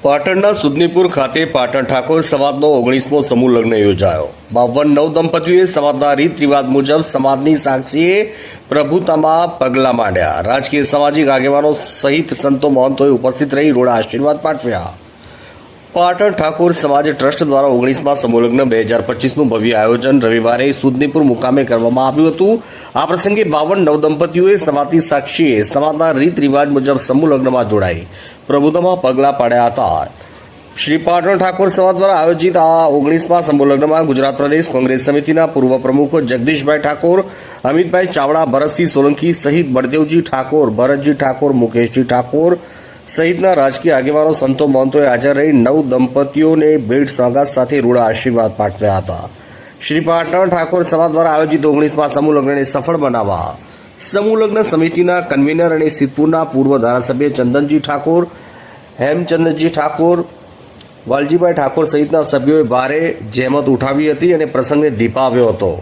પાટણના સુદનીપુર ખાતે પાટણ ઠાકોર સમાજનો 19મો સમૂહ લગ્ન યોજાયો। 52 નવ દંપતીઓએ સમાજના રીત રિવાજ મુજબ સમાજની સાક્ષીએ પ્રભુતામાં પગલાં માંડ્યા। રાજકીય સામાજિક આગેવાનો સહિત સંતો મહંતોએ ઉપસ્થિત રહી રૂડા આશીર્વાદ પાઠવ્યા। પાટણ ઠાકોર સમાજ ટ્રસ્ટ દ્વારા 19મા સમૂહ લગ્ન 2025નું ભવ્ય આયોજન રવિવારે સુદનીપુર મુકામે કરવામાં આવ્યું હતું। આ પ્રસંગે 52 નવ દંપતીઓએ સમાજની સાક્ષીએ સમાજના રીત રિવાજ મુજબ સમૂહ લગ્નમાં જોડાઈ પ્રભુતામાં પગલાં પાડ્યા હતા। શ્રી પાટણ ઠાકોર સમાજ દ્વારા આયોજિત આ 19મા સમૂહ લગ્નમાં ગુજરાત પ્રદેશ કોંગ્રેસ સમિતિના પૂર્વ પ્રમુખો જગદીશભાઈ ઠાકોર, અમિતભાઈ ચાવડા, ભરતસિંહ સોલંકી સહિત બળદેવજી ઠાકોર, ભરતજી ઠાકોર, મુકેશજી ઠાકોર સહિતના રાજકીય આગેવાનો સંતો મહંતોએ હાજર રહી નવ દંપતીઓને ભેટ સોગાદ સાથે રૂડા આશીર્વાદ પાઠવ્યા હતા। શ્રી પાટણ ઠાકોર સમાજ દ્વારા આયોજિત 19મા સમૂહ લગ્નને સફળ બનાવવા સમૂહ લગ્ન સમિતિના કન્વીનર અને સિદ્ધપુરના પૂર્વ ધારાસભ્ય ચંદનજી ઠાકોર, હેમચંદજી ઠાકોર, વાલજીભાઈ ઠાકોર સહિતના સભ્યોએ ભારે જહેમત ઉઠાવી હતી અને પ્રસંગને દીપાવ્યો હતો।